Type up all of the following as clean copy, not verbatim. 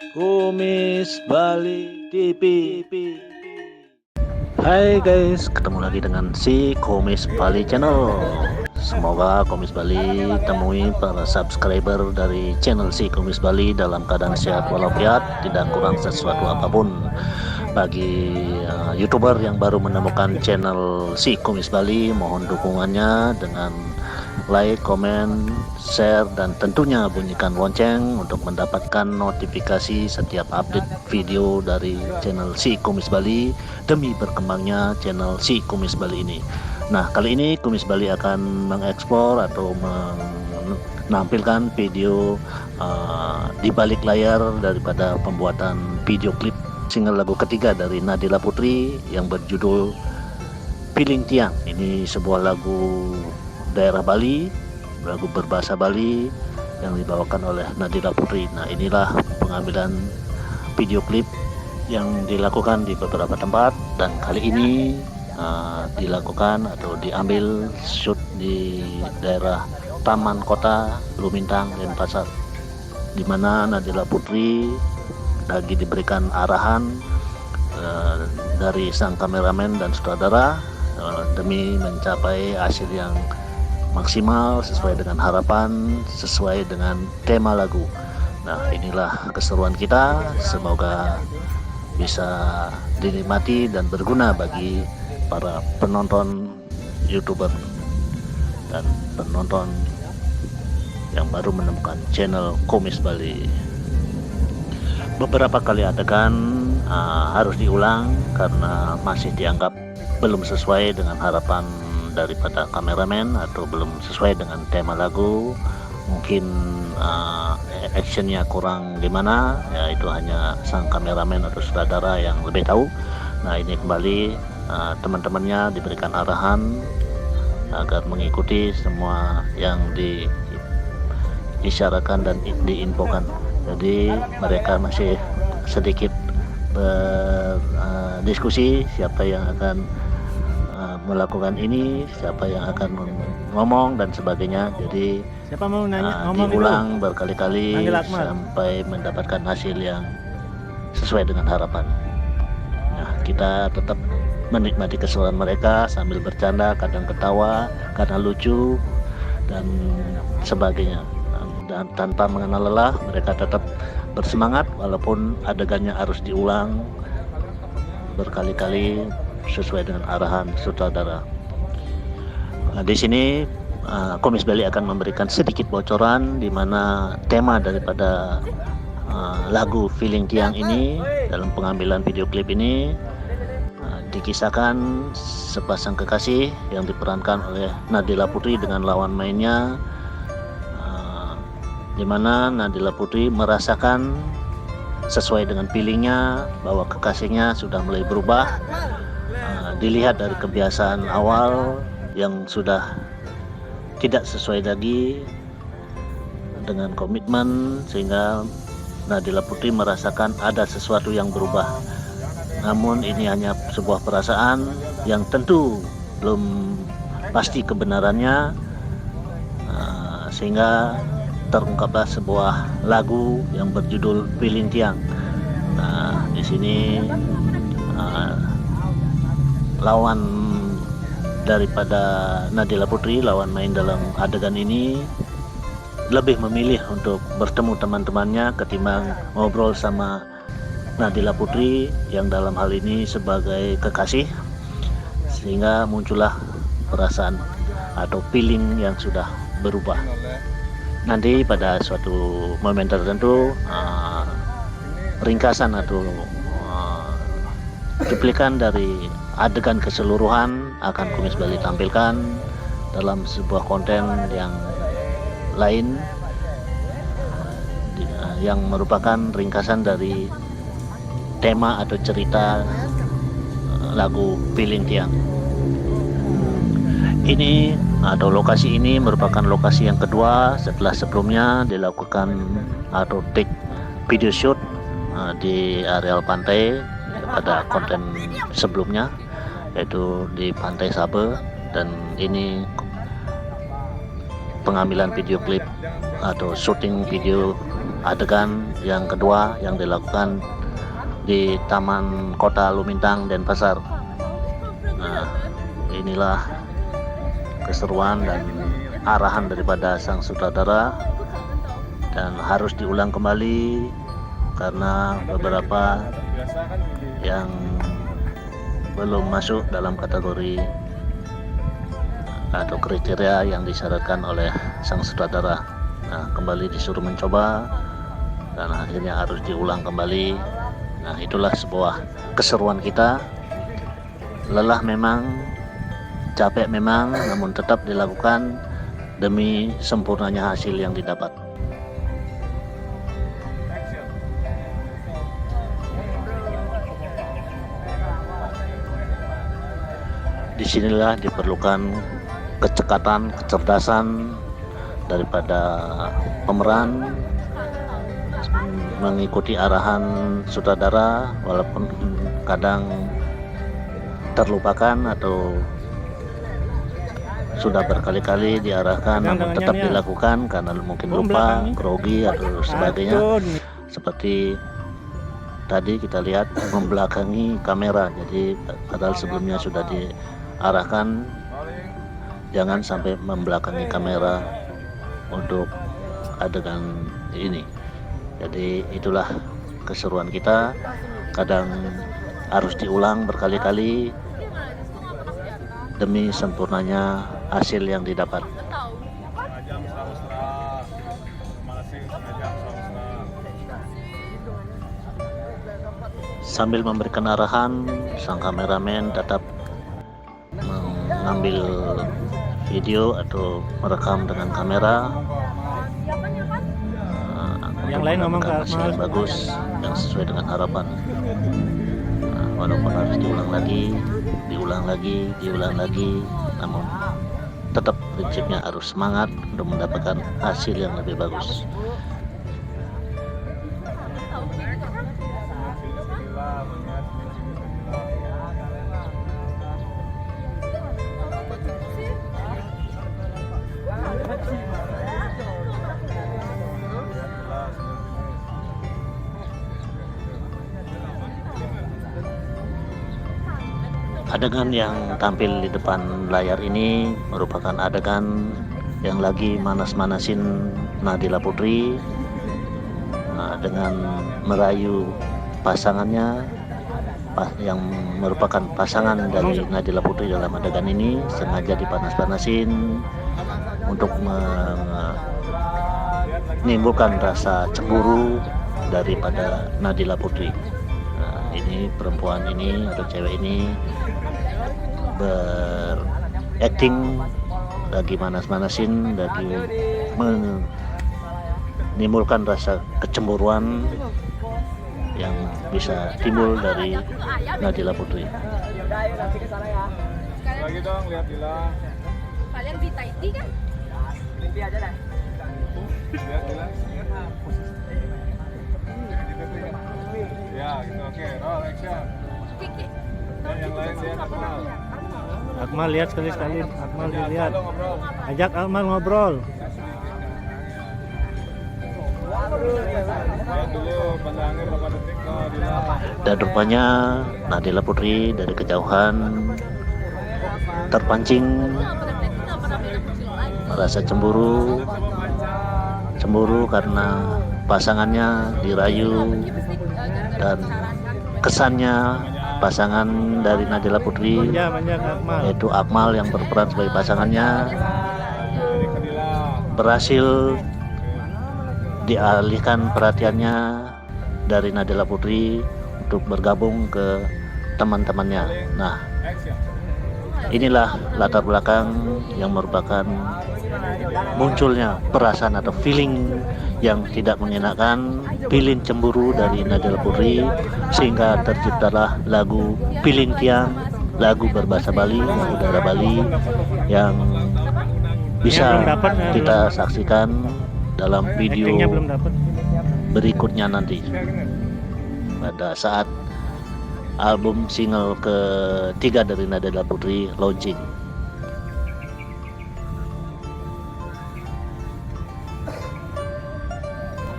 Kumis Bali TV. Hai guys, ketemu lagi dengan si Kumis Bali channel. Semoga Kumis Bali temui para subscriber dari channel si Kumis Bali dalam keadaan sehat walafiat, tidak kurang sesuatu apapun. Bagi YouTuber yang baru menemukan channel si Kumis Bali, mohon dukungannya dengan like, komen, share, dan tentunya bunyikan lonceng untuk mendapatkan notifikasi setiap update video dari channel si Kumis Bali demi berkembangnya channel si Kumis Bali ini. Nah, kali ini Kumis Bali akan mengeksplor atau menampilkan video di balik layar daripada pembuatan video klip single lagu ketiga dari Nadila Putri yang berjudul Piling Tiang. Ini sebuah lagu daerah Bali, lagu berbahasa Bali yang dibawakan oleh Nadila Putri. Nah, inilah pengambilan video klip yang dilakukan di beberapa tempat, dan kali ini dilakukan atau diambil shoot di daerah Taman Kota Lumintang, Denpasar, di mana Nadila Putri lagi diberikan arahan dari sang kameramen dan sutradara demi mencapai hasil yang maksimal sesuai dengan harapan, sesuai dengan tema lagu. Nah, inilah keseruan kita, semoga bisa dinikmati dan berguna bagi para penonton YouTuber dan penonton yang baru menemukan channel Kumis Bali. Beberapa kali adegan harus diulang karena masih dianggap belum sesuai dengan harapan daripada kameramen atau belum sesuai dengan tema lagu. Mungkin actionnya kurang gimana, ya itu hanya sang kameramen atau sutradara yang lebih tahu. Nah, ini kembali teman-temannya diberikan arahan agar mengikuti semua yang diisyaratkan dan diinfokan. Jadi mereka masih sedikit berdiskusi siapa yang akan melakukan ini, siapa yang akan ngomong dan sebagainya. Jadi siapa mau nanya, diulang berkali-kali sampai mendapatkan hasil yang sesuai dengan harapan. Nah, kita tetap menikmati keseruan mereka sambil bercanda, kadang ketawa, kadang lucu dan sebagainya. Dan tanpa mengenal lelah, mereka tetap bersemangat walaupun adegannya harus diulang berkali-kali sesuai dengan arahan sutradara. Di sini Kumis Bali akan memberikan sedikit bocoran di mana tema daripada lagu Piling Tiang ini dalam pengambilan video klip ini dikisahkan sepasang kekasih yang diperankan oleh Nadila Putri dengan lawan mainnya, di mana Nadila Putri merasakan sesuai dengan pilingnya bahwa kekasihnya sudah mulai berubah. Dilihat dari kebiasaan awal yang sudah tidak sesuai lagi dengan komitmen, sehingga Nadila Putri merasakan ada sesuatu yang berubah. Namun ini hanya sebuah perasaan yang tentu belum pasti kebenarannya, sehingga terungkaplah sebuah lagu yang berjudul Piling Tiang. Nah, di sini lawan daripada Nadila Putri, lawan main dalam adegan ini, lebih memilih untuk bertemu teman-temannya ketimbang ngobrol sama Nadila Putri yang dalam hal ini sebagai kekasih, sehingga muncullah perasaan atau feeling yang sudah berubah. Nanti pada suatu momen tertentu ringkasan atau cuplikan dari adegan keseluruhan akan Kumis Bali tampilkan dalam sebuah konten yang lain yang merupakan ringkasan dari tema atau cerita lagu Piling Tiang. Ini atau lokasi ini merupakan lokasi yang kedua setelah sebelumnya dilakukan atau take video shoot di areal pantai pada konten sebelumnya, yaitu di Pantai Sabe, dan ini pengambilan video klip atau syuting video adegan yang kedua yang dilakukan di Taman Kota Lumintang, Denpasar. Nah, inilah keseruan dan arahan daripada sang sutradara, dan harus diulang kembali karena beberapa yang belum masuk dalam kategori atau kriteria yang disyaratkan oleh sang sutradara. Nah, kembali disuruh mencoba dan akhirnya harus diulang kembali. Nah, itulah sebuah keseruan kita. Lelah memang, capek memang, namun tetap dilakukan demi sempurnanya hasil yang didapat. Disinilah diperlukan kecekatan, kecerdasan daripada pemeran, mengikuti arahan sutradara walaupun kadang terlupakan atau sudah berkali-kali diarahkan namun tetap dilakukan karena mungkin lupa, grogi atau sebagainya. Seperti tadi kita lihat membelakangi kamera, jadi padahal sebelumnya sudah diarahkan jangan sampai membelakangi kamera untuk adegan ini. Jadi itulah keseruan kita, kadang harus diulang berkali-kali demi sempurnanya hasil yang didapat. Sambil memberikan arahan, sang kameramen tetap mengambil video atau merekam dengan kamera yang lain ngomong ke hasil yang bagus yang sesuai dengan harapan. Walaupun harus diulang lagi, namun tetap prinsipnya harus semangat untuk mendapatkan hasil yang lebih bagus. Adegan yang tampil di depan layar ini merupakan adegan yang lagi manas-manasin Nadila Putri dengan merayu pasangannya yang merupakan pasangan dari Nadila Putri dalam adegan ini. Sengaja dipanas-panasin untuk menimbulkan rasa cemburu daripada Nadila Putri. Ini perempuan ini atau cewek ini berakting lagi manas-manasin, lagi menimbulkan rasa kecemburuan yang bisa timbul dari Nadila Putri. Lagi dong, lihat Dila. Kalian di Taiti kan? Mimpi aja dah. Lihat Dila. Ya, gitu, oke. Roll action. Kiki. Dan yang lain lihat Akmal. Akmal lihat sekali-sekali. Akmal dilihat. Ajak Akmal ngobrol. Lihat dulu pandangannya berapa detik ke Dila. Dan rupanya Nadila Putri dari kejauhan terpancing merasa cemburu karena pasangannya dirayu, dan kesannya pasangan dari Nadila Putri yaitu Akmal yang berperan sebagai pasangannya berhasil dialihkan perhatiannya dari Nadila Putri untuk bergabung ke teman-temannya. Nah, inilah latar belakang yang merupakan munculnya perasaan atau feeling yang tidak mengenakan, feeling cemburu dari Nadila Putri, sehingga terciptalah lagu Piling Tiang, lagu berbahasa Bali, lagu daerah Bali yang bisa kita saksikan dalam video berikutnya nanti pada saat album single ketiga dari Nadila Putri launching.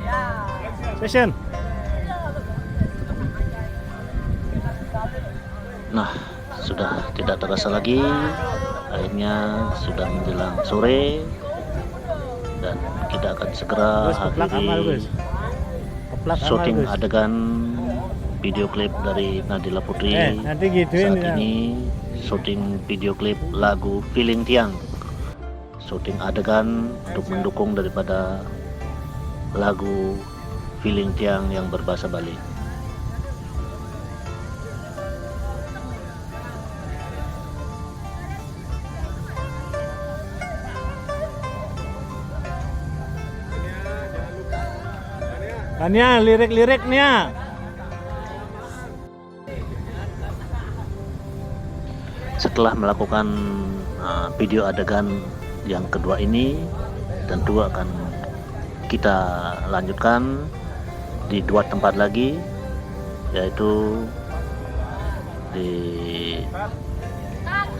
Ya. Passion. Nah, sudah tidak terasa lagi, akhirnya sudah menjelang sore dan kita akan segera Gus, keplak amal, Gus. akhiri Keplak amal, syuting Gus. adegan video klip dari Nadila Putri. Nanti gituin Saat ya. ini syuting video klip lagu Feeling Tiang, syuting adegan untuk mendukung daripada lagu Feeling Tiang yang berbahasa Bali. Tanya lirik-liriknya. Setelah melakukan video adegan yang kedua ini, tentu akan kita lanjutkan di 2 tempat lagi, yaitu di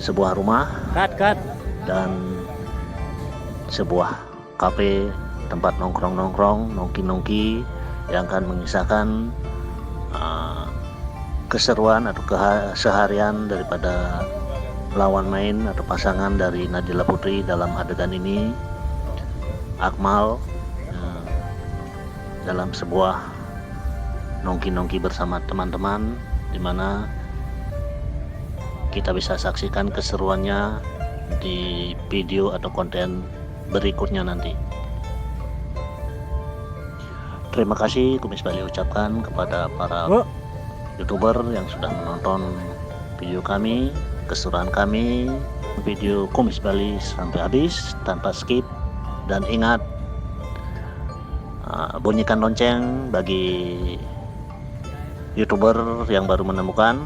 sebuah rumah Cut. dan sebuah kafe, tempat nongkrong-nongkrong, nongki-nongki yang akan mengisahkan keseruan atau keseharian daripada lawan main atau pasangan dari Nadila Putri dalam adegan ini, Akmal, dalam sebuah nongki-nongki bersama teman-teman, di mana kita bisa saksikan keseruannya di video atau konten berikutnya nanti. Terima kasih Kumis Bali ucapkan kepada para Bu. YouTuber yang sudah menonton video kami, keseruan kami, video Kumis Bali sampai habis tanpa skip. Dan ingat, bunyikan lonceng bagi YouTuber yang baru menemukan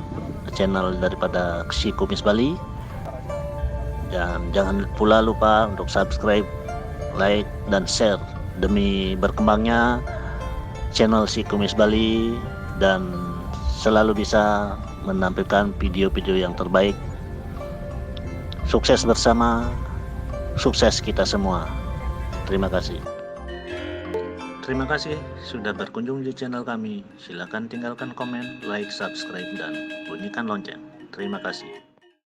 channel daripada si Kumis Bali. Dan jangan pula lupa untuk subscribe, like, dan share demi berkembangnya channel si Kumis Bali dan selalu bisa menampilkan video-video yang terbaik. Sukses bersama, sukses kita semua. Terima kasih. Terima kasih sudah berkunjung di channel kami. Silakan tinggalkan komen, like, subscribe, dan bunyikan lonceng. Terima kasih.